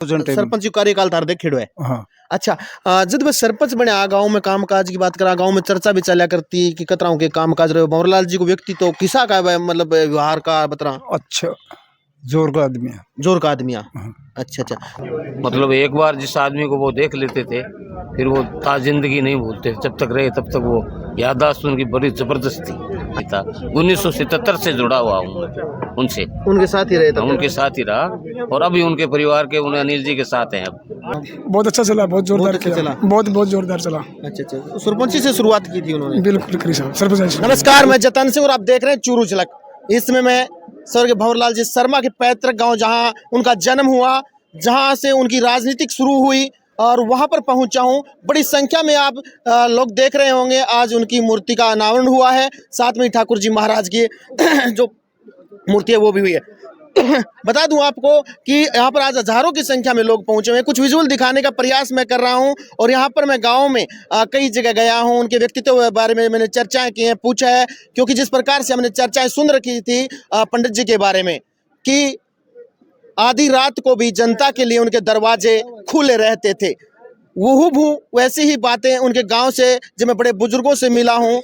सरपंच जो कार्यकाल था देख खेड़ो है। हाँ अच्छा, जब मैं सरपंच बने आ गाँव में काम काज की बात करा, गाँव में चर्चा भी चला करती कि कतराओं के काम काज रहे। भंवरलाल जी को व्यक्ति तो किसा का मतलब व्यवहार का बतरा अच्छा जोर का आदमी है। जोर का आदमी। हाँ। अच्छा अच्छा, मतलब एक बार जिस आदमी को वो देख लेते थे फिर वो ता जिंदगी नहीं भूलते, जब तक रहे तब तक वो याददाश्त उनकी बड़ी जबरदस्त थी। था 1977 से जुड़ा हुआ हूँ उनसे, उनके साथ ही रहे तब उनके साथ ही रहा और अभी उनके परिवार के उन्हें अनिल जी के साथ हैं। अब बहुत अच्छा चला, बहुत जोरदार अच्छा चला। बहुत जोरदार चला। अच्छा अच्छा, सरपंची से शुरुआत की थी उन्होंने। बिल्कुल करी साहब, सरपंच। नमस्कार, मैं जतन सिंह और आप देख रहे हैं चूरू झलक। इसमें मैं स्वर्गीय भंवरलाल जी शर्मा के पैतृक गांव जहां उनका जन्म हुआ, जहां से उनकी राजनीतिक शुरू हुई और वहां पर पहुंचा हूं। बड़ी संख्या में आप लोग देख रहे होंगे, आज उनकी मूर्ति का अनावरण हुआ है। साथ में ठाकुर जी महाराज की जो मूर्ति है वो भी हुई है। बता दूं आपको कि यहाँ पर आज हजारों की संख्या में लोग पहुंचे हुए हैं। कुछ विजुअल दिखाने का प्रयास मैं कर रहा हूं और यहाँ पर मैं गांव में कई जगह गया हूं। उनके व्यक्तित्व के बारे में मैंने चर्चाएं की हैं, पूछा है, क्योंकि जिस प्रकार से हमने चर्चाएं सुन रखी थी पंडित जी के बारे में कि आधी रात को भी जनता के लिए उनके दरवाजे खुले रहते थे, वहूबहू वैसी ही बातें उनके गांव से जब मैं बड़े बुजुर्गों से मिला हूं,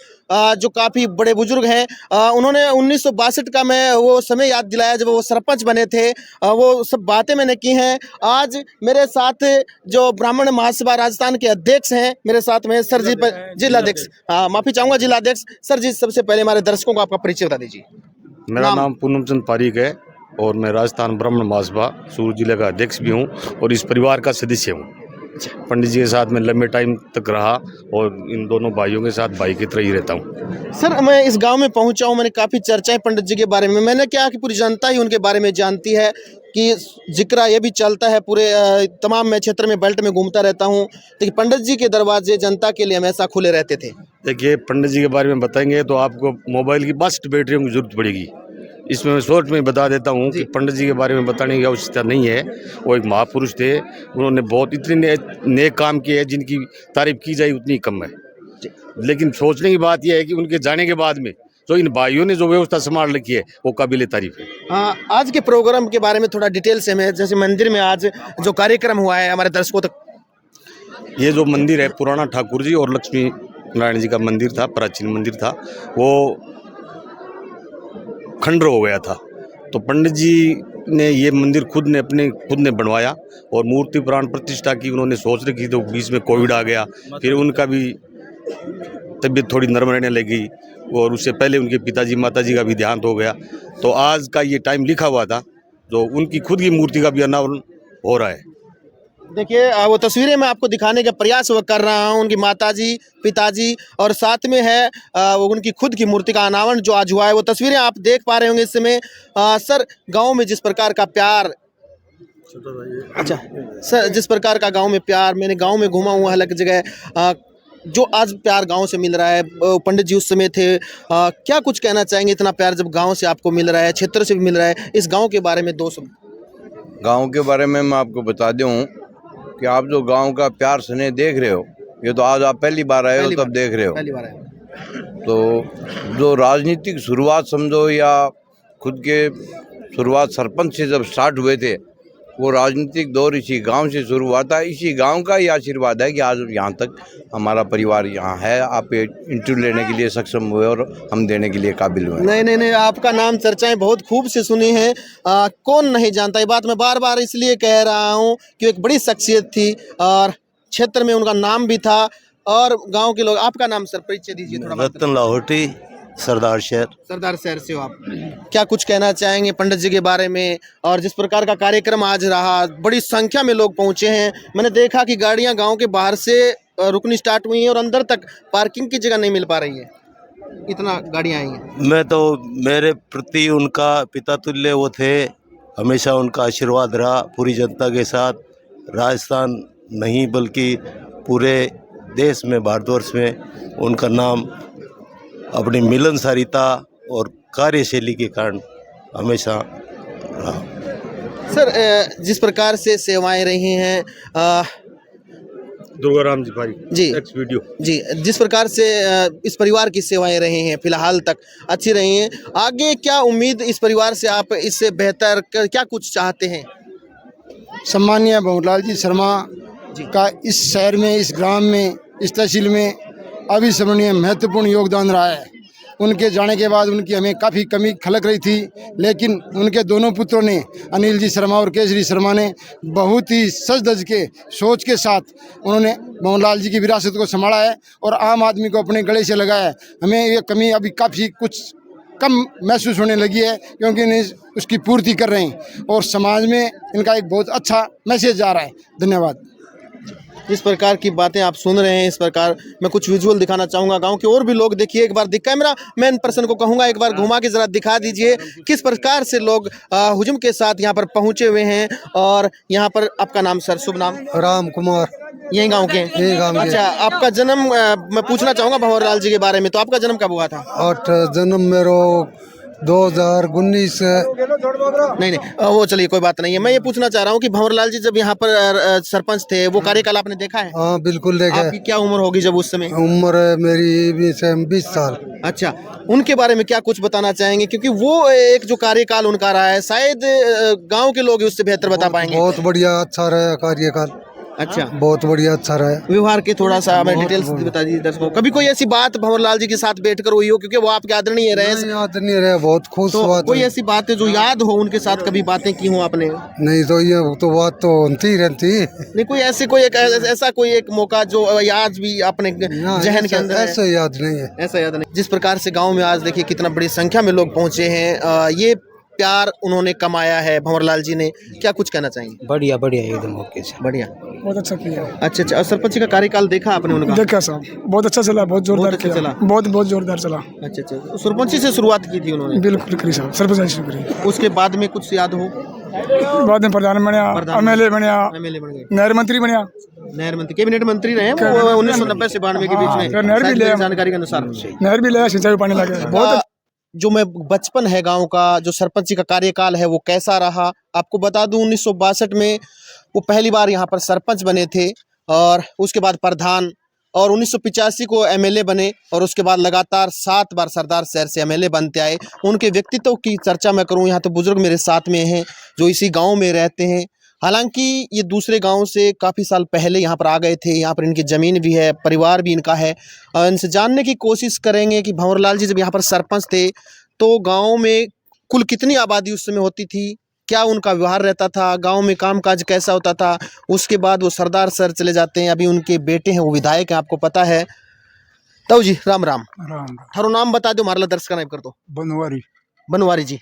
जो काफ़ी बड़े बुजुर्ग हैं, उन्होंने 1962 का मैं वो समय याद दिलाया जब वो सरपंच बने थे। वो सब बातें मैंने की हैं। आज मेरे साथ जो ब्राह्मण महासभा राजस्थान के अध्यक्ष हैं, मेरे साथ में सर जी, जिलाध्यक्ष, हाँ माफ़ी चाहूँगा, जिलाध्यक्ष सर जी। सबसे पहले हमारे दर्शकों को आपका परिचय बता दीजिए। मेरा नाम पूनम चंद पारीक है और मैं राजस्थान ब्राह्मण महासभा सूरत जिले का अध्यक्ष भी हूँ और इस परिवार का सदस्य हूँ। पंडित जी के साथ मैं लंबे टाइम तक रहा और इन दोनों भाइयों के साथ भाई की तरह ही रहता हूँ। सर, मैं इस गांव में पहुंचा हूं, मैंने काफ़ी चर्चाएं पंडित जी के बारे में, मैंने क्या कि पूरी जनता ही उनके बारे में जानती है कि जिक्र ये भी चलता है पूरे तमाम मैं क्षेत्र में बेल्ट में घूमता रहता हूं, लेकिन पंडित जी के दरवाजे जनता के लिए हमेशा खुले रहते थे। देखिए, पंडित जी के बारे में बताएंगे तो आपको मोबाइल की 62 बैटरियों की जरूरत पड़ेगी। इसमें मैं शॉर्ट में बता देता हूँ कि पंडित जी के बारे में बताने की आवश्यकता नहीं है। वो एक महापुरुष थे, उन्होंने बहुत इतने नेक काम किए हैं जिनकी तारीफ की जाए उतनी कम है। लेकिन सोचने की बात यह है कि उनके जाने के बाद में जो इन भाइयों ने जो व्यवस्था संभाल रखी है वो काबिले तारीफ है। आज के प्रोग्राम के बारे में थोड़ा डिटेल से हमें, जैसे मंदिर में आज जो कार्यक्रम हुआ है हमारे दर्शकों तक। ये जो मंदिर है पुराना ठाकुर जी और लक्ष्मी नारायण जी का मंदिर था, प्राचीन मंदिर था, वो खंडर हो गया था। तो पंडित जी ने ये मंदिर खुद ने बनवाया और मूर्ति प्राण प्रतिष्ठा की उन्होंने सोच रखी। तो बीच में कोविड आ गया, फिर उनका भी तबीयत थोड़ी नरम रहने लगी और उससे पहले उनके पिताजी माताजी का भी देहांत हो गया। तो आज का ये टाइम लिखा हुआ था, जो उनकी खुद की मूर्ति का भी अनावरण हो रहा है। देखिए, वो तस्वीरें मैं आपको दिखाने का प्रयास कर रहा हूँ, उनकी माताजी, पिताजी और साथ में है वो उनकी खुद की मूर्ति का अनावरण जो आज हुआ है। वो तस्वीरें आप देख पा रहे होंगे इस समय। सर, गांव में जिस प्रकार का प्यार, अच्छा सर, जिस प्रकार का गांव में प्यार, मैंने गांव में घूमा हुआ अलग जगह, जो आज प्यार गांव से मिल रहा है, पंडित जी उस समय थे, क्या कुछ कहना चाहेंगे? इतना प्यार जब गांव से आपको मिल रहा है, क्षेत्र से भी मिल रहा है, इस गांव के बारे में दो शब्द। गांव के बारे में मैं आपको बता दूं कि आप जो गांव का प्यार स्नेह देख रहे हो, ये तो आज आप पहली बार आए हो तब देख रहे हो। पहली बार आए। तो जो राजनीतिक शुरुआत समझो या खुद के शुरुआत सरपंच से जब स्टार्ट हुए थे, वो राजनीतिक दौर इसी गांव से शुरू हुआ था। इसी गांव का ही आशीर्वाद है कि आज यहाँ तक हमारा परिवार यहाँ है। आप इंटरव्यू लेने के लिए सक्षम हुए और हम देने के लिए काबिल हुए। नहीं, आपका नाम चर्चाएं बहुत खूब से सुनी हैं। कौन नहीं जानता, ये बात मैं बार बार इसलिए कह रहा हूँ कि एक बड़ी शख्सियत थी और क्षेत्र में उनका नाम भी था और गाँव के लोग। आपका नाम सर, परिचय दीजिए थोड़ा। रतन लाहौटी, सरदार शहर से हो आप। क्या कुछ कहना चाहेंगे पंडित जी के बारे में? और जिस प्रकार का कार्यक्रम आज रहा, बड़ी संख्या में लोग पहुंचे हैं। मैंने देखा कि गाड़ियां गांव के बाहर से रुकनी स्टार्ट हुई हैं और अंदर तक पार्किंग की जगह नहीं मिल पा रही है, इतना गाड़ियां आई हैं। मैं तो, मेरे प्रति उनका पिता तुल्य वो थे, हमेशा उनका आशीर्वाद रहा पूरी जनता के साथ। राजस्थान नहीं बल्कि पूरे देश में, भारतवर्ष में उनका नाम अपनी मिलनसारिता और कार्यशैली के कारण हमेशा रहा। सर, जिस प्रकार से सेवाएं रही हैं, दुर्गाराम जी भाई जी एक्स वीडियो जी, जिस प्रकार से इस परिवार की सेवाएं रही हैं फिलहाल तक अच्छी रही हैं, आगे क्या उम्मीद इस परिवार से? आप इससे बेहतर क्या कुछ चाहते हैं? सम्मानीय भंवरलाल जी शर्मा का इस शहर में, इस ग्राम में, इस तहसील में अविस्मरणीय महत्वपूर्ण योगदान रहा है। उनके जाने के बाद उनकी हमें काफ़ी कमी खलक रही थी, लेकिन उनके दोनों पुत्रों ने, अनिल जी शर्मा और केसरी शर्मा ने, बहुत ही सज धज के सोच के साथ उन्होंने भंवरलाल जी की विरासत को संभाला है और आम आदमी को अपने गले से लगाया है। हमें ये कमी अभी काफ़ी कुछ कम महसूस होने लगी है, क्योंकि इन्हें उसकी पूर्ति कर रहे हैं और समाज में इनका एक बहुत अच्छा मैसेज जा रहा है। धन्यवाद। इस प्रकार की बातें आप सुन रहे हैं। इस प्रकार मैं कुछ विजुअल दिखाना चाहूँगा गांव के और भी लोग। देखिए एक बार कैमरा मैन पर्सन को कहूँगा एक बार घुमा के ज़रा दिखा दीजिए किस प्रकार से लोग हुजूम के साथ यहाँ पर पहुँचे हुए हैं। और यहाँ पर आपका नाम सर, शुभ नाम? राम कुमार, यही गांव के? यही गांव के। अच्छा, आपका जन्म मैं पूछना चाहूँगा भंवरलाल जी के बारे में, तो आपका जन्म कब हुआ था? 8 जन्म मेरो 2019। नहीं, वो चलिए कोई बात नहीं है। मैं ये पूछना चाह रहा हूँ कि भंवरलाल जी जब यहाँ पर सरपंच थे, वो कार्यकाल आपने देखा है? हाँ बिल्कुल देखा। आपकी क्या उम्र होगी जब उस समय? उम्र मेरी 20 साल। अच्छा, उनके बारे में क्या कुछ बताना चाहेंगे, क्योंकि वो एक जो कार्यकाल उनका रहा है शायद गांव के लोग उससे बेहतर बता पाएंगे। बहुत बढ़िया, अच्छा रहा कार्यकाल। अच्छा, बहुत बढ़िया, अच्छा रहा। व्यवहार के थोड़ा सा हमें डिटेल्स बता दीजिए दर्शकों। कभी कोई ऐसी बात भंवरलाल जी के साथ बैठकर हुई हो, क्योंकि वो आपके आदरणीय रहे? याद नहीं रहे, बहुत खुश तो हुआ। कोई ऐसी बातें जो याद हो उनके साथ कभी बातें की हो आपने? नहीं तो ये तो बात तो होती ही रहती। नहीं, कोई ऐसे कोई ऐसा कोई एक मौका जो आज भी अपने जहन के अंदर है? ऐसा याद नहीं है। ऐसा याद नहीं। जिस प्रकार से गांव में आज देखिए कितना बड़ी संख्या में लोग पहुंचे हैं, ये प्यार उन्होंने कमाया है भंवरलाल जी ने, क्या कुछ कहना चाहेंगे? बढ़िया बढ़िया एकदम ओके से बढ़िया, बहुत अच्छा किया। अच्छा। और सरपंच का कार्यकाल देखा आपने उनका? देखा साहब, बहुत अच्छा चला, बहुत जोरदार अच्छा किया। चला। बहुत जोरदार चला। अच्छा। तो सरपंची से शुरुआत की थी उन्होंने? बिल्कुल करी साहब, सरपंच से करी। उसके बाद में कुछ याद हो? बाद में प्रधान बनया, एमएलए बनया, एमएलए बन गए, नहर मंत्री बनया, नहर मंत्री, कैबिनेट मंत्री रहे वो 1990 से 92 के बीच में, नहर भी शायद ले, मेरी जानकारी के अनुसार। नहर भी ले, सिंचाई पानी लगे। बहुत जो मैं बचपन है गांव का, जो सरपंच का कार्यकाल है वो कैसा रहा आपको बता दूं। 1962 में वो पहली बार यहाँ पर सरपंच बने थे और उसके बाद प्रधान, और 1985 को एमएलए बने और उसके बाद लगातार 7 बार सरदार शहर से एमएलए बनते आए। उनके व्यक्तित्व की चर्चा मैं करूं, यहाँ तो बुजुर्ग मेरे साथ में हैं जो इसी गाँव में रहते हैं। हालांकि ये दूसरे गांव से काफ़ी साल पहले यहाँ पर आ गए थे। यहाँ पर इनकी ज़मीन भी है, परिवार भी इनका है। इनसे जानने की कोशिश करेंगे कि भंवरलाल जी जब यहाँ पर सरपंच थे तो गांव में कुल कितनी आबादी उस समय होती थी, क्या उनका व्यवहार रहता था, गांव में कामकाज कैसा होता था। उसके बाद वो सरदार सर चले जाते हैं, अभी उनके बेटे हैं वो विधायक हैं, आपको पता है। तो जी राम राम। राम थारो नाम बता दो, मारला दर्शक नाम कर दो। बनवारी बनवारी जी।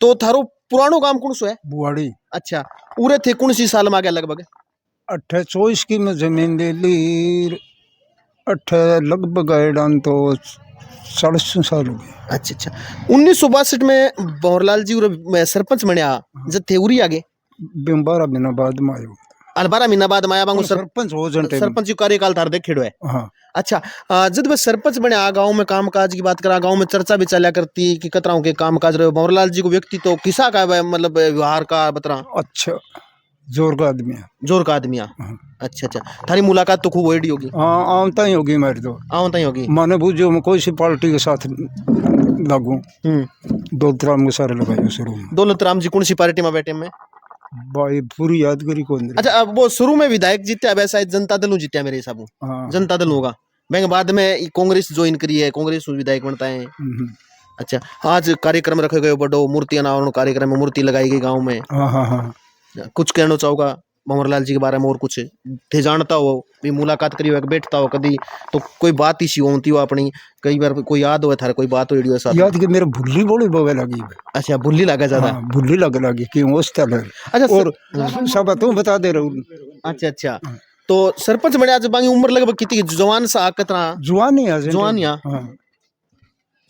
तो थारो पुरानो गांव कौन सो है? बुआड़ी। अच्छा, उरे थे कौन सी साल में आ गया लगभग? 28 की मैं जमीन ले ली, 8 लगभग आइडान तो 60 साल हो गए। अच्छा। 1962 में भंवरलाल जी उरे सरपंच बने जब थे उरी आगे 12 महीना बाद में आयो। 12 महीना बाद माया बांगो सरपंच हो जंटे। सरपंच कार्यकाल थार देख खेड़ो है। हाँ। अच्छा, जब वे सरपंच बने आ गाँव में कामकाज की बात करा, गाँव में चर्चा भी चला करती कि कतराओं के कामकाज रहे। भंवरलाल जी को व्यक्ति तो किसा का मतलब व्यवहार का बतरा? अच्छा, जोर का आदमी है। जोर का आदमी। अच्छा। थारी मुलाकात तो खूब होगी होगी? हाँ, आवता ही होगी मेरी तो। आवता ही होगी। माने बुझो मैं कोई सी पार्टी के साथ लागू। दौलतराम के सारे लगाए शुरू में। दौलतराम जी कौन सी पार्टी में बैठे में? भाई पूरी यादगारी कौन? अच्छा, अब वो शुरू में विधायक जीते, अब शायद जनता दल जीते मेरे हिसाब से। हाँ। जनता दल होगा। मैं बाद में कांग्रेस ज्वाइन करी है, कांग्रेस विधायक बनता है। अच्छा, आज कार्यक्रम रखे गए बड़ो मूर्ति अनावरण कार्यक्रम में मूर्ति लगाई गई गाँव में। हाँ। कुछ कहना चाहूँगा भंवरलाल जी के बारे में और कुछ थे जानता हो भी, मुलाकात करी हो, बैठता हो कभी तो कोई बात इसी होती हो अपनी, कई बार कोई याद हो थारे कोई बात हो एडियो साथ? याद के मेरे भुल्ली बोली बवे लगी। अच्छा, भुल्ली लगा ज्यादा? हाँ, भुल्ली लगी कि उस तरह। अच्छा, और सब तू बता दे रहा। अच्छा। तो सरपंच बने आज बाकी उम्र लगभग कितनी? जवान सा कितना? जवानिया।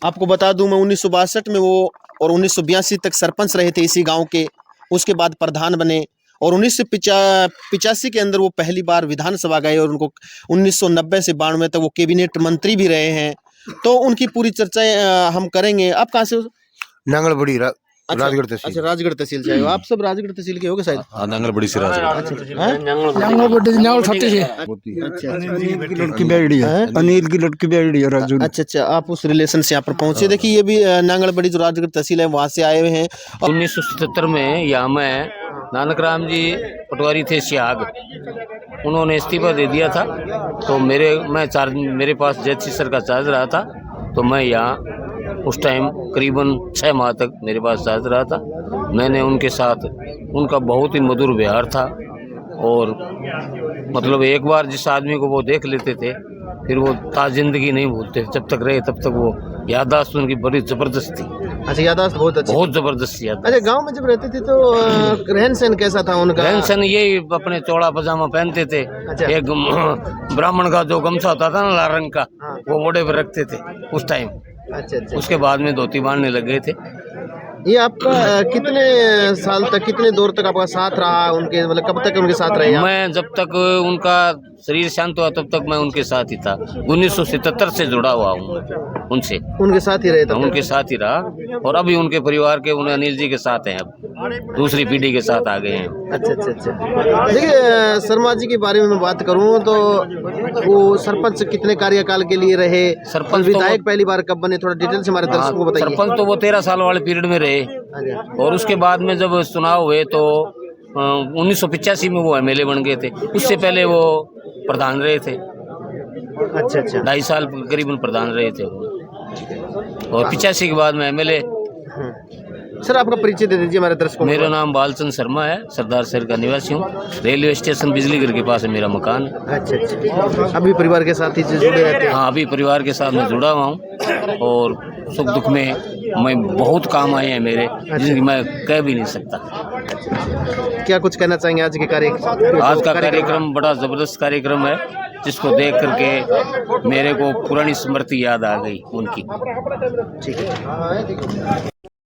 आपको बता दूं मैं 1962 में वो और 1982 तक सरपंच रहे थे इसी गांव के। उसके बाद प्रधान बने और 1985 के अंदर वो पहली बार विधानसभा गए और उनको 1990 से 92 तक वो कैबिनेट मंत्री भी रहे हैं। तो उनकी पूरी चर्चाएं हम करेंगे। आप कहाँ से हो? नांगलबड़ी राजगढ़ तहसील। अच्छा, राजगढ़ तहसील से आए हो आप? सब राजगढ़ तहसील के होगे शायद? हाँ, नांगलबड़ी से राजगढ़। लड़की बैठी है, अनिल की लड़की बैठी है राजू। अच्छा, आप उस रिलेशन से यहाँ पर पहुंचे। देखिए ये भी नांगलबड़ी जो राजगढ़ तहसील है वहाँ से आए हुए हैं। 1977 में यहाँ में नानक राम जी पटवारी थे सियाग, उन्होंने इस्तीफा दे दिया था। तो मेरे पास जैसी सर का चार्ज रहा था, तो मैं यहाँ उस टाइम करीबन 6 माह तक मेरे पास चार्ज रहा था। मैंने उनके साथ, उनका बहुत ही मधुर व्यवहार था, और मतलब एक बार जिस आदमी को वो देख लेते थे फिर वो जिंदगी नहीं भूलते। जब तक रहे तब तक वो याददाश्त उनकी बड़ी जबरदस्त थी, अच्छा, याददाश्त बहुत अच्छी। बहुत जबरदस्त याददाश्त। अच्छा, गांव में जब रहते थे तो रहन सहन कैसा था उनका? रहन सहन यही अपने चौड़ा पजामा पहनते थे। अच्छा। एक ब्राह्मण का जो गमछा होता था ना लाल रंग का, हाँ। वो मोढ़े पर रखते थे उस टाइम। अच्छा अच्छा। उसके बाद में धोती बांधने लग गए थे। ये आपका कितने साल तक, कितने दौर तक आपका साथ रहा उनके, मतलब कब तक उनके साथ रहे आप? मैं जब तक उनका शरीर शांत हुआ तब तक मैं उनके साथ ही था। 1977 से जुड़ा हुआ हूँ उनसे, उनके साथ ही रहे तब? उनके साथ ही रहा, और अभी उनके परिवार के, उन्हें अनिल जी के साथ हैं, अब दूसरी पीढ़ी के साथ आ गए हैं। अच्छा अच्छा अच्छा। देखिए, शर्मा जी के बारे में मैं बात करूं तो वो सरपंच कितने कार्यकाल के लिए रहे, सरपंच तो विधायक पहली बार कब बने, थोड़ा डिटेल से हमारे दर्शकों को बताइए। सरपंच तो वो 13 साल वाले पीरियड में रहे, अच्छा। और उसके बाद में जब चुनाव हुए तो 1985 में वो MLA बन गए थे। उससे पहले वो प्रधान रहे थे, अच्छा अच्छा। 2.5 साल करीबन प्रधान रहे थे वो, और 85 के बाद में MLA। सर, आपका परिचय दे दीजिए हमारे दर्शकों को। मेरा नाम बालचंद शर्मा है, सरदार शहर का निवासी हूँ। रेलवे स्टेशन बिजली घर के पास है मेरा मकान। अच्छा अच्छा। अभी परिवार के साथ ही जुड़े रहते हैं? हाँ, अभी परिवार के साथ मैं जुड़ा हुआ हूँ, और सुख दुख में मैं बहुत काम आए हैं मेरे, जिनकी मैं कह भी नहीं सकता। क्या कुछ कहना चाहेंगे आज के आज का कार्यक्रम बड़ा ज़बरदस्त कार्यक्रम है, जिसको देख करके मेरे को पुरानी स्मृति याद आ गई उनकी। ठीक है।